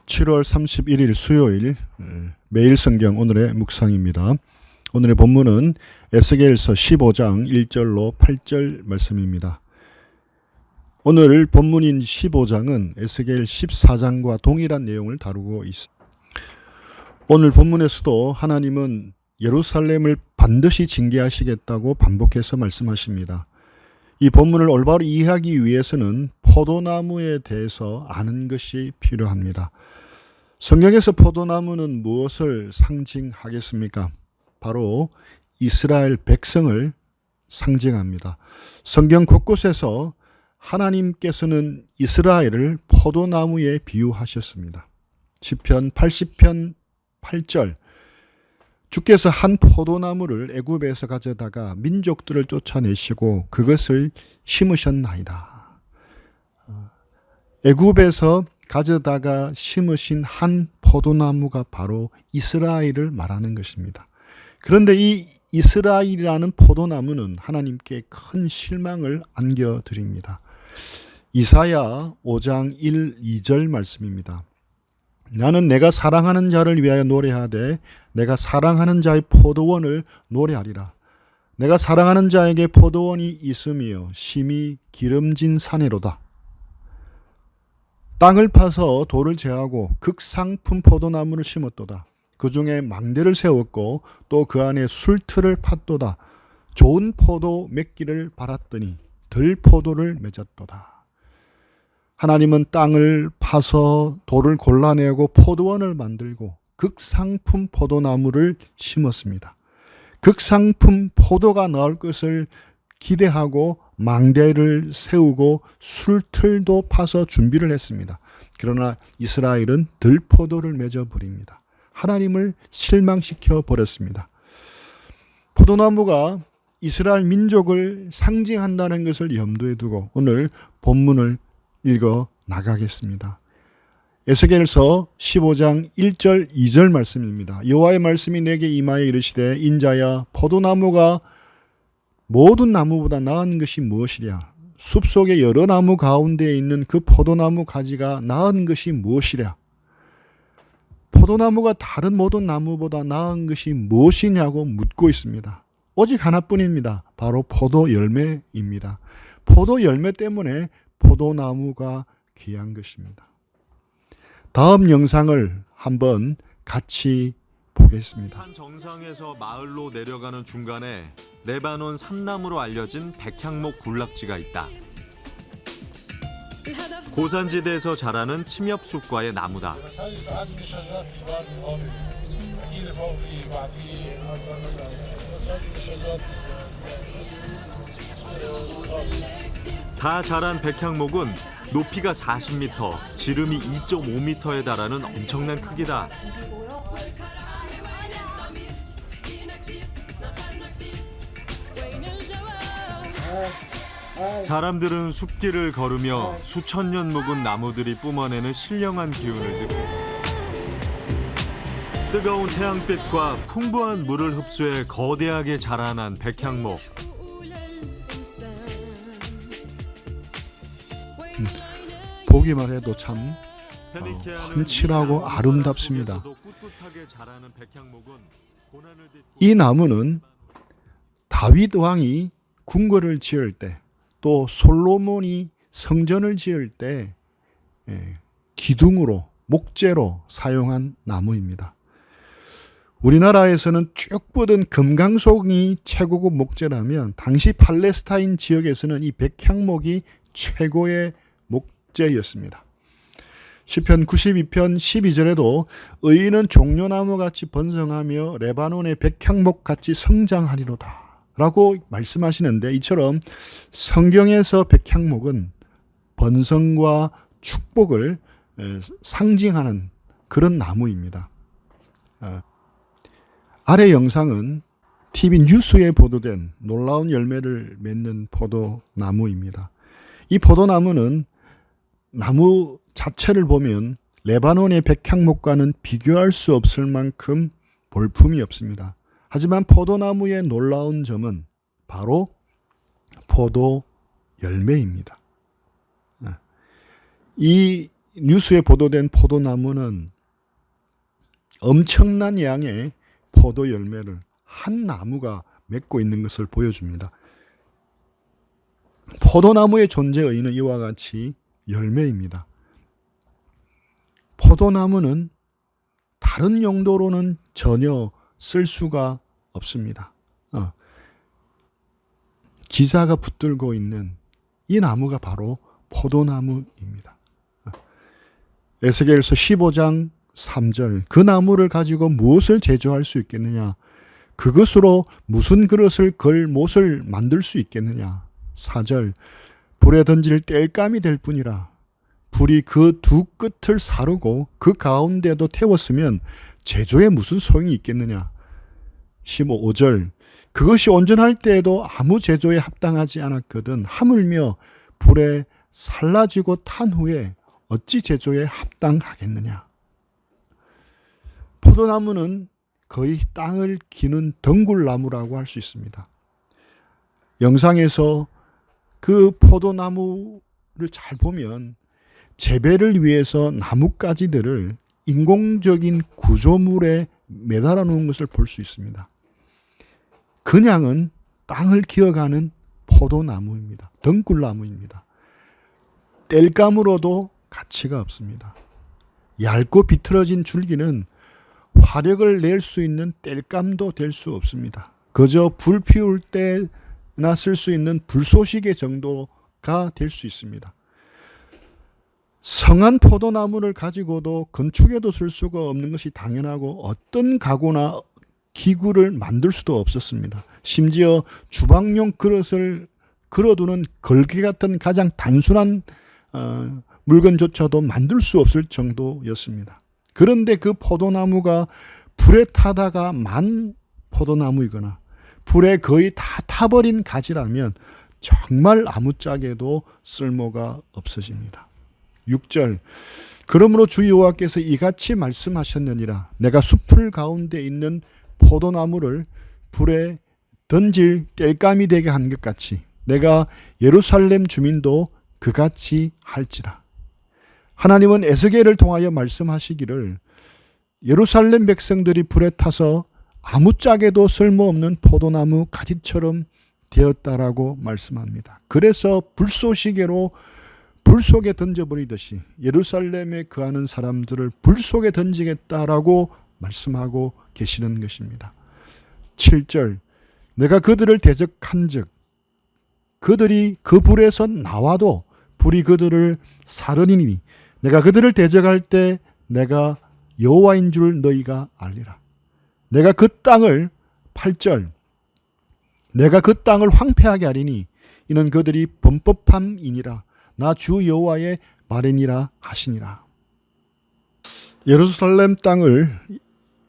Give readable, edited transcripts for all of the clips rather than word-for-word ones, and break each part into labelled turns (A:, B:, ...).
A: 7월 31일 수요일 매일 성경 오늘의 묵상입니다. 오늘의 본문은 에스겔서 15장 1절로 8절 말씀입니다. 오늘 본문인 15장은 에스겔 14장과 동일한 내용을 다루고 있습니다. 오늘 본문에서도 하나님은 예루살렘을 반드시 징계하시겠다고 반복해서 말씀하십니다. 이 본문을 올바로 이해하기 위해서는 포도나무에 대해서 아는 것이 필요합니다. 성경에서 포도나무는 무엇을 상징하겠습니까? 바로 이스라엘 백성을 상징합니다. 성경 곳곳에서 하나님께서는 이스라엘을 포도나무에 비유하셨습니다. 시편 80편 8절, 주께서 한 포도나무를 애굽에서 가져다가 민족들을 쫓아내시고 그것을 심으셨나이다. 애굽에서 가져다가 심으신 한 포도나무가 바로 이스라엘을 말하는 것입니다. 그런데 이 이스라엘이라는 포도나무는 하나님께 큰 실망을 안겨드립니다. 이사야 5장 1, 2절 말씀입니다. 나는 내가 사랑하는 자를 위하여 노래하되 내가 사랑하는 자의 포도원을 노래하리라. 내가 사랑하는 자에게 포도원이 있으며 심히 기름진 산에로다. 땅을 파서 돌을 제하고 극상품 포도나무를 심었도다. 그 중에 망대를 세웠고 또 그 안에 술틀을 팠도다. 좋은 포도 맺기를 바랐더니 들포도를 맺었도다. 하나님은 땅을 파서 돌을 골라내고 포도원을 만들고 극상품 포도나무를 심었습니다. 극상품 포도가 나올 것을 기대하고 망대를 세우고 술틀도 파서 준비를 했습니다. 그러나 이스라엘은 들포도를 맺어버립니다. 하나님을 실망시켜 버렸습니다. 포도나무가 이스라엘 민족을 상징한다는 것을 염두에 두고 오늘 본문을 읽어 나가겠습니다. 에스겔서 15장 1절 2절 말씀입니다. 여호와의 말씀이 내게 임하여 이르시되 인자야 포도나무가 모든 나무보다 나은 것이 무엇이랴? 숲속의 여러 나무 가운데 있는 그 포도나무 가지가 나은 것이 무엇이랴? 포도나무가 다른 모든 나무보다 나은 것이 무엇이냐고 묻고 있습니다. 오직 하나뿐입니다. 바로 포도 열매입니다. 포도 열매 때문에 포도나무가 귀한 것입니다. 다음 영상을 한번 같이 보겠습니다.
B: 산 정상에서 마을로 내려가는 중간에 레바논 삼나무로 알려진 백향목 군락지가 있다. 고산지대에서 자라는 침엽숲과의 나무다. 다 자란 백향목은 높이가 40m, 지름이 2.5m에 달하는 엄청난 크기다. 사람들은 숲길을 걸으며 수천 년 묵은 나무들이 뿜어내는 신령한 기운을 느끼고 뜨거운 태양빛과 풍부한 물을 흡수해 거대하게 자라난 백향목.
A: 보기만 해도 참 훤칠하고 아름답습니다. 이 나무는 다윗 왕이 궁궐을 지을 때 또 솔로몬이 성전을 지을 때 기둥으로 목재로 사용한 나무입니다. 우리나라에서는 쭉 뻗은 금강송이 최고급 목재라면 당시 팔레스타인 지역에서는 이 백향목이 최고의 목재였습니다. 시편 92편 12절에도 의인은 종려나무같이 번성하며 레바논의 백향목같이 성장하리로다 라고 말씀하시는데, 이처럼 성경에서 백향목은 번성과 축복을 상징하는 그런 나무입니다. 아래 영상은 TV 뉴스에 보도된 놀라운 열매를 맺는 포도나무입니다. 이 포도나무는 나무 자체를 보면 레바논의 백향목과는 비교할 수 없을 만큼 볼품이 없습니다. 하지만 포도나무의 놀라운 점은 바로 포도 열매입니다. 이 뉴스에 보도된 포도나무는 엄청난 양의 포도 열매를 한 나무가 맺고 있는 것을 보여줍니다. 포도나무의 존재의 의의는 이와 같이 열매입니다. 포도나무는 다른 용도로는 전혀 쓸 수가 없습니다. 기사가 붙들고 있는 이 나무가 바로 포도나무입니다. 에스겔서 15장 3절, 그 나무를 가지고 무엇을 제조할 수 있겠느냐? 그것으로 무슨 그릇을 걸 못을 만들 수 있겠느냐? 4절, 불에 던질 땔감이 될 뿐이라. 불이 그 두 끝을 사르고 그 가운데도 태웠으면 제조에 무슨 소용이 있겠느냐? 15절, 그것이 온전할 때에도 아무 제조에 합당하지 않았거든 하물며 불에 살라지고 탄 후에 어찌 제조에 합당하겠느냐? 포도나무는 거의 땅을 기는 덩굴나무라고 할 수 있습니다. 영상에서 그 포도나무를 잘 보면 재배를 위해서 나뭇가지들을 인공적인 구조물에 매달아 놓은 것을 볼 수 있습니다. 그냥은 땅을 기어가는 포도나무입니다. 덩굴나무입니다. 땔감으로도 가치가 없습니다. 얇고 비틀어진 줄기는 화력을 낼 수 있는 땔감도 될 수 없습니다. 그저 불 피울 때나 쓸 수 있는 불쏘시개 정도가 될 수 있습니다. 성한 포도나무를 가지고도 건축에도 쓸 수가 없는 것이 당연하고 어떤 가구나 기구를 만들 수도 없었습니다. 심지어 주방용 그릇을 걸어두는 걸개 같은 가장 단순한 물건조차도 만들 수 없을 정도였습니다. 그런데 그 포도나무가 불에 타다가 만 포도나무이거나 불에 거의 다 타버린 가지라면 정말 아무짝에도 쓸모가 없어집니다. 6절, 그러므로 주 여호와께서 이같이 말씀하셨느니라. 내가 숲풀 가운데 있는 포도나무를 불에 던질 땔감이 되게 한 것 같이 내가 예루살렘 주민도 그같이 할지라. 하나님은 에스겔을 통하여 말씀하시기를 예루살렘 백성들이 불에 타서 아무짝에도 쓸모없는 포도나무 가지처럼 되었다라고 말씀합니다. 그래서 불쏘시개로 불 속에 던져버리듯이 예루살렘에 거하는 사람들을 불 속에 던지겠다라고 말씀하고 계시는 것입니다. 7절, 내가 그들을 대적한즉 그들이 그 불에서 나와도 불이 그들을 사르니니 내가 그들을 대적할 때 내가 여호와인 줄 너희가 알리라. 내가 그 땅을 8절, 내가 그 땅을 황폐하게 하리니 이는 그들이 범법함이니라. 나 주 여호와의 말이니라 하시니라. 예루살렘 땅을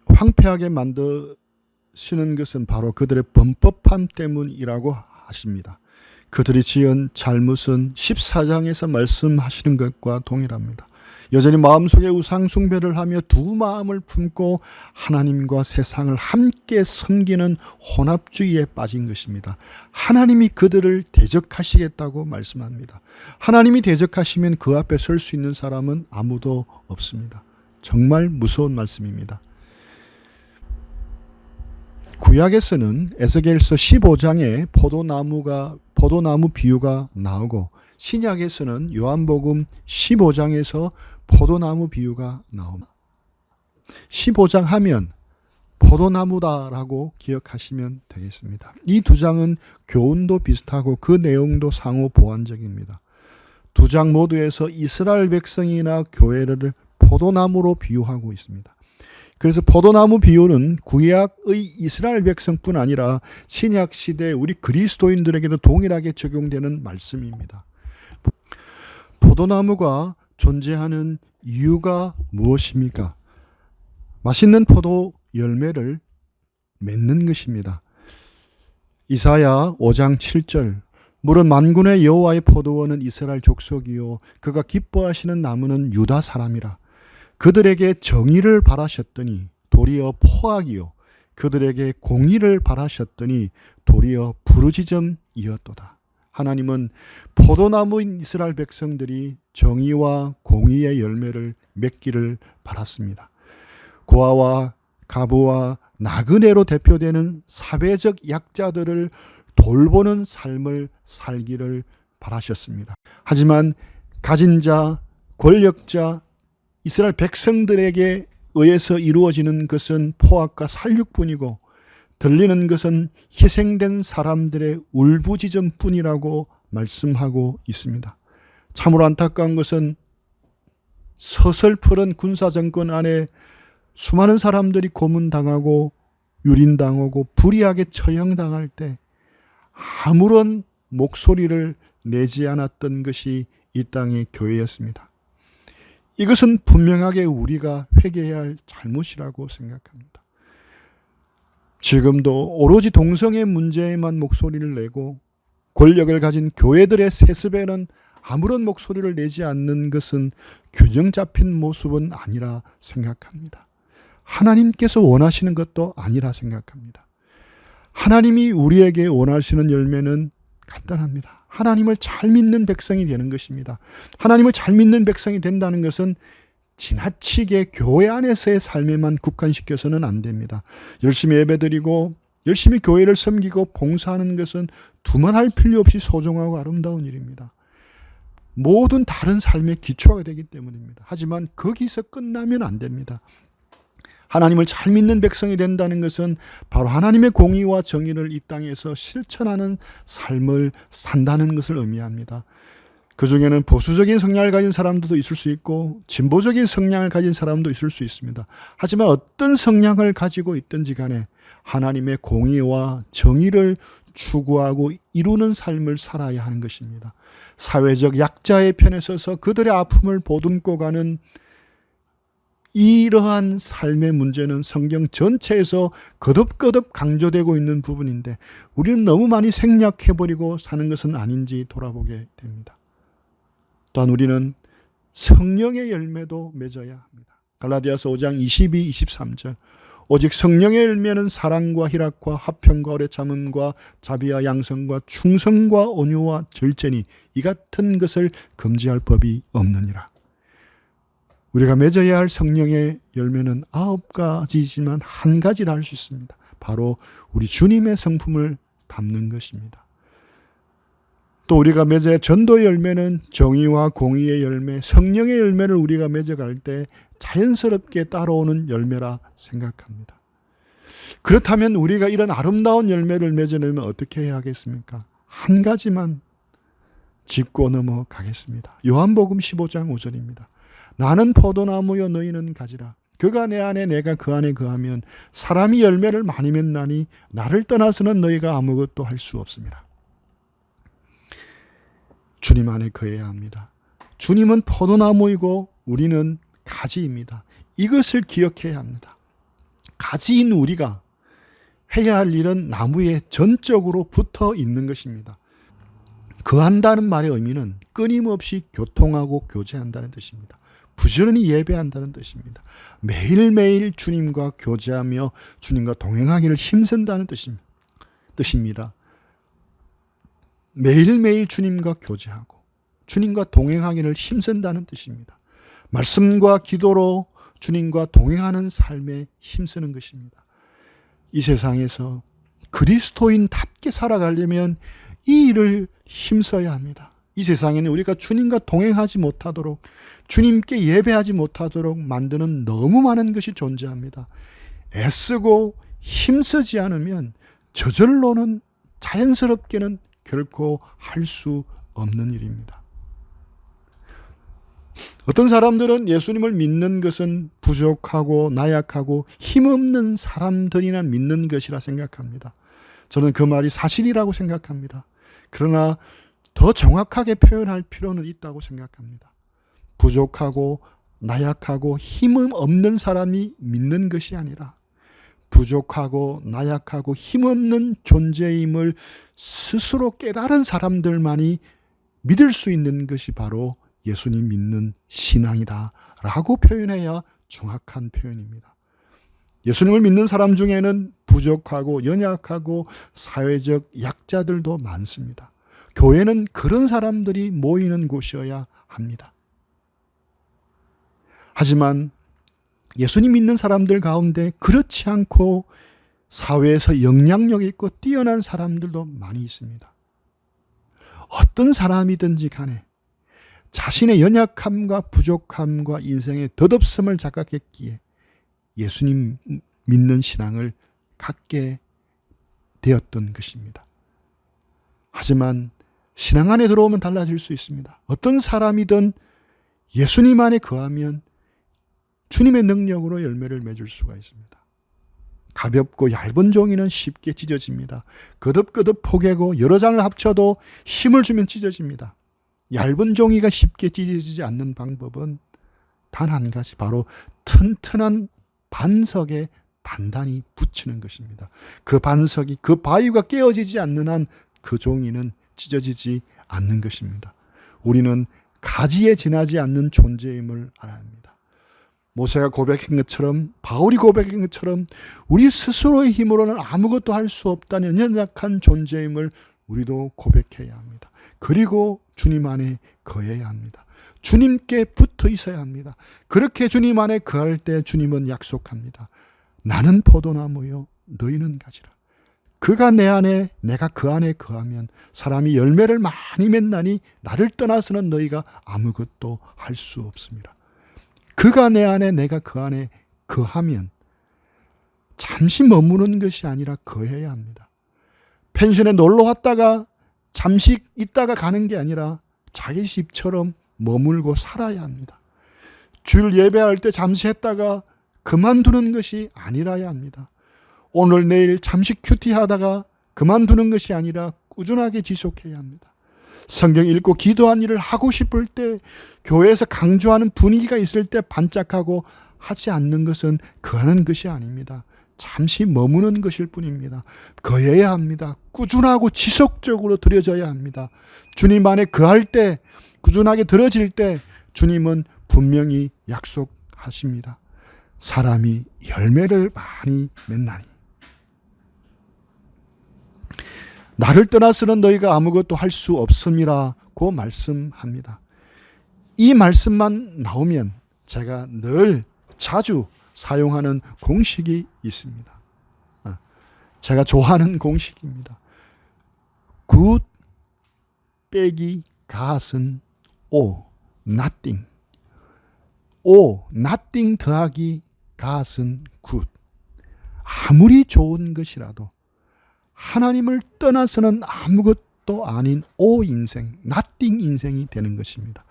A: 황폐하게 만드시는 것은 바로 그들의 범법함 때문이라고 하십니다. 그들이 지은 잘못은 14장에서 말씀하시는 것과 동일합니다. 여전히 마음속에 우상 숭배를 하며 두 마음을 품고 하나님과 세상을 함께 섬기는 혼합주의에 빠진 것입니다. 하나님이 그들을 대적하시겠다고 말씀합니다. 하나님이 대적하시면 그 앞에 설 수 있는 사람은 아무도 없습니다. 정말 무서운 말씀입니다. 구약에서는 에스겔서 15장에 포도나무 비유가 나오고 신약에서는 요한복음 15장에서 포도나무 비유가 나옵니다. 15장 하면 포도나무다라고 기억하시면 되겠습니다. 이 두 장은 교훈도 비슷하고 그 내용도 상호 보완적입니다. 두 장 모두에서 이스라엘 백성이나 교회를 포도나무로 비유하고 있습니다. 그래서 포도나무 비유는 구약의 이스라엘 백성뿐 아니라 신약 시대 우리 그리스도인들에게도 동일하게 적용되는 말씀입니다. 포도나무가 존재하는 이유가 무엇입니까? 맛있는 포도 열매를 맺는 것입니다. 이사야 5장 7절, 물은 만군의 여호와의 포도원은 이스라엘 족속이요 그가 기뻐하시는 나무는 유다 사람이라. 그들에게 정의를 바라셨더니 도리어 포악이요 그들에게 공의를 바라셨더니 도리어 부르짖음이었도다. 하나님은 포도나무인 이스라엘 백성들이 정의와 공의의 열매를 맺기를 바랐습니다. 고아와 가부와 나그네로 대표되는 사회적 약자들을 돌보는 삶을 살기를 바라셨습니다. 하지만 가진 자, 권력자, 이스라엘 백성들에게 의해서 이루어지는 것은 포악과 살육뿐이고 들리는 것은 희생된 사람들의 울부짖음뿐이라고 말씀하고 있습니다. 참으로 안타까운 것은 서슬프른 군사정권 안에 수많은 사람들이 고문당하고 유린당하고 불의하게 처형당할 때 아무런 목소리를 내지 않았던 것이 이 땅의 교회였습니다. 이것은 분명하게 우리가 회개해야 할 잘못이라고 생각합니다. 지금도 오로지 동성애 문제에만 목소리를 내고 권력을 가진 교회들의 세습에는 아무런 목소리를 내지 않는 것은 균형 잡힌 모습은 아니라 생각합니다. 하나님께서 원하시는 것도 아니라 생각합니다. 하나님이 우리에게 원하시는 열매는 간단합니다. 하나님을 잘 믿는 백성이 되는 것입니다. 하나님을 잘 믿는 백성이 된다는 것은 지나치게 교회 안에서의 삶에만 국한시켜서는 안 됩니다. 열심히 예배드리고 열심히 교회를 섬기고 봉사하는 것은 두말할 필요 없이 소중하고 아름다운 일입니다. 모든 다른 삶의 기초가 되기 때문입니다. 하지만 거기서 끝나면 안 됩니다. 하나님을 잘 믿는 백성이 된다는 것은 바로 하나님의 공의와 정의를 이 땅에서 실천하는 삶을 산다는 것을 의미합니다. 그 중에는 보수적인 성향을 가진 사람들도 있을 수 있고 진보적인 성향을 가진 사람도 있을 수 있습니다. 하지만 어떤 성향을 가지고 있든지 간에 하나님의 공의와 정의를 추구하고 이루는 삶을 살아야 하는 것입니다. 사회적 약자의 편에 서서 그들의 아픔을 보듬고 가는 이러한 삶의 문제는 성경 전체에서 거듭거듭 강조되고 있는 부분인데 우리는 너무 많이 생략해버리고 사는 것은 아닌지 돌아보게 됩니다. 또한 우리는 성령의 열매도 맺어야 합니다. 갈라디아서 5장 22, 23절 오직 성령의 열매는 사랑과 희락과 화평과 오래 참음과 자비와 양성과 충성과 온유와 절제니 이 같은 것을 금지할 법이 없느니라. 우리가 맺어야 할 성령의 열매는 9가지지만 한 가지라 할 수 있습니다. 바로 우리 주님의 성품을 담는 것입니다. 또 우리가 맺어야 할 전도의 열매는 정의와 공의의 열매, 성령의 열매를 우리가 맺어갈 때 자연스럽게 따라오는 열매라 생각합니다. 그렇다면 우리가 이런 아름다운 열매를 맺어내면 어떻게 해야 하겠습니까? 한 가지만 짚고 넘어가겠습니다. 요한복음 15장 5절입니다. 나는 포도나무여 너희는 가지라. 그가 내 안에 내가 그 안에 거하면 사람이 열매를 많이 맺나니 나를 떠나서는 너희가 아무것도 할 수 없습니다. 주님 안에 거해야 합니다. 주님은 포도나무이고 우리는 가지입니다. 이것을 기억해야 합니다. 가지인 우리가 해야 할 일은 나무에 전적으로 붙어 있는 것입니다. 거한다는 말의 의미는 끊임없이 교통하고 교제한다는 뜻입니다. 부지런히 예배한다는 뜻입니다. 매일매일 주님과 교제하며 주님과 동행하기를 힘쓴다는 뜻입니다. 매일매일 주님과 교제하고 주님과 동행하기를 힘쓴다는 뜻입니다. 말씀과 기도로 주님과 동행하는 삶에 힘쓰는 것입니다. 이 세상에서 그리스도인답게 살아가려면 이 일을 힘써야 합니다. 이 세상에는 우리가 주님과 동행하지 못하도록 주님께 예배하지 못하도록 만드는 너무 많은 것이 존재합니다. 애쓰고 힘쓰지 않으면 저절로는 자연스럽게는 결코 할 수 없는 일입니다. 어떤 사람들은 예수님을 믿는 것은 부족하고 나약하고 힘없는 사람들이나 믿는 것이라 생각합니다. 저는 그 말이 사실이라고 생각합니다. 그러나 더 정확하게 표현할 필요는 있다고 생각합니다. 부족하고 나약하고 힘 없는 사람이 믿는 것이 아니라 부족하고 나약하고 힘없는 존재임을 스스로 깨달은 사람들만이 믿을 수 있는 것이 바로 예수님 믿는 신앙이다 라고 표현해야 정확한 표현입니다. 예수님을 믿는 사람 중에는 부족하고 연약하고 사회적 약자들도 많습니다. 교회는 그런 사람들이 모이는 곳이어야 합니다. 하지만 예수님 믿는 사람들 가운데 그렇지 않고 사회에서 영향력 있고 뛰어난 사람들도 많이 있습니다. 어떤 사람이든지 간에 자신의 연약함과 부족함과 인생의 덧없음을 자각했기에 예수님 믿는 신앙을 갖게 되었던 것입니다. 하지만 신앙 안에 들어오면 달라질 수 있습니다. 어떤 사람이든 예수님 안에 거하면 주님의 능력으로 열매를 맺을 수가 있습니다. 가볍고 얇은 종이는 쉽게 찢어집니다. 거듭거듭 포개고 여러 장을 합쳐도 힘을 주면 찢어집니다. 얇은 종이가 쉽게 찢어지지 않는 방법은 단 한 가지, 바로 튼튼한 반석에 단단히 붙이는 것입니다. 그 반석이, 그 바위가 깨어지지 않는 한 그 종이는 찢어지지 않는 것입니다. 우리는 가지에 지나지 않는 존재임을 알아야 합니다. 모세가 고백한 것처럼, 바울이 고백한 것처럼 우리 스스로의 힘으로는 아무것도 할 수 없다는 연약한 존재임을 우리도 고백해야 합니다. 그리고 주님 안에 거해야 합니다. 주님께 붙어 있어야 합니다. 그렇게 주님 안에 거할 때 주님은 약속합니다. 나는 포도나무요 너희는 가지라. 그가 내 안에 내가 그 안에 거하면 사람이 열매를 많이 맺나니 나를 떠나서는 너희가 아무것도 할 수 없습니다. 그가 내 안에 내가 그 안에 거하면 잠시 머무는 것이 아니라 거해야 합니다. 펜션에 놀러 왔다가 잠시 있다가 가는 게 아니라 자기 집처럼 머물고 살아야 합니다. 주일 예배할 때 잠시 했다가 그만두는 것이 아니라야 합니다. 오늘 내일 잠시 큐티하다가 그만두는 것이 아니라 꾸준하게 지속해야 합니다. 성경 읽고 기도한 일을 하고 싶을 때, 교회에서 강조하는 분위기가 있을 때 반짝하고 하지 않는 것은 거하는 것이 아닙니다. 잠시 머무는 것일 뿐입니다. 거해야 합니다. 꾸준하고 지속적으로 드려져야 합니다. 주님 안에 거할 때, 꾸준하게 들어질 때 주님은 분명히 약속하십니다. 사람이 열매를 많이 맺나니 나를 떠나서는 너희가 아무것도 할 수 없음이라고 말씀합니다. 이 말씀만 나오면 제가 늘 자주 사용하는 공식이 있습니다. 제가 좋아하는 공식입니다. good 빼기 gat은 o, nothing. o, nothing 더하기 gat은 good. 아무리 좋은 것이라도 하나님을 떠나서는 아무것도 아닌 오 인생, nothing 인생이 되는 것입니다.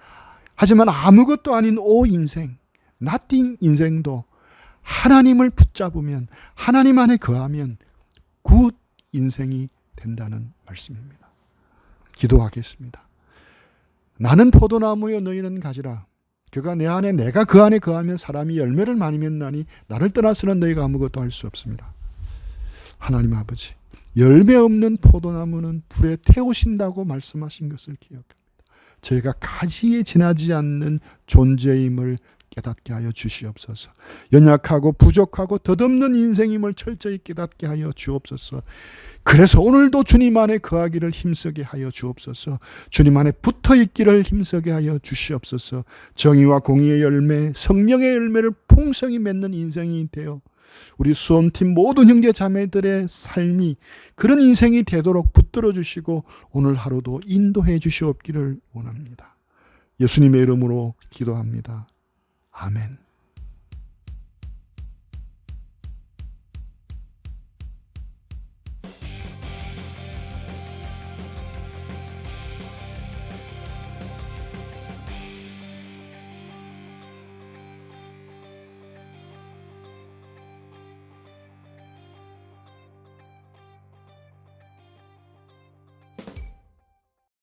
A: 하지만 아무것도 아닌 오 인생, nothing 인생도 하나님을 붙잡으면, 하나님 안에 거하면 굿 인생이 된다는 말씀입니다. 기도하겠습니다. 나는 포도나무여 너희는 가지라. 그가 내 안에 내가 그 안에 거하면 사람이 열매를 많이 맺나니 나를 떠나서는 너희가 아무것도 할 수 없습니다. 하나님 아버지, 열매 없는 포도나무는 불에 태우신다고 말씀하신 것을 기억합니다. 저희가 가지에 지나지 않는 존재임을 깨닫게 하여 주시옵소서. 연약하고 부족하고 덧없는 인생임을 철저히 깨닫게 하여 주옵소서. 그래서 오늘도 주님 안에 거하기를 힘쓰게 하여 주옵소서. 주님 안에 붙어있기를 힘쓰게 하여 주시옵소서. 정의와 공의의 열매, 성령의 열매를 풍성히 맺는 인생이 되어 우리 수험팀 모든 형제 자매들의 삶이 그런 인생이 되도록 붙들어 주시고 오늘 하루도 인도해 주시옵기를 원합니다. 예수님의 이름으로 기도합니다. 아멘.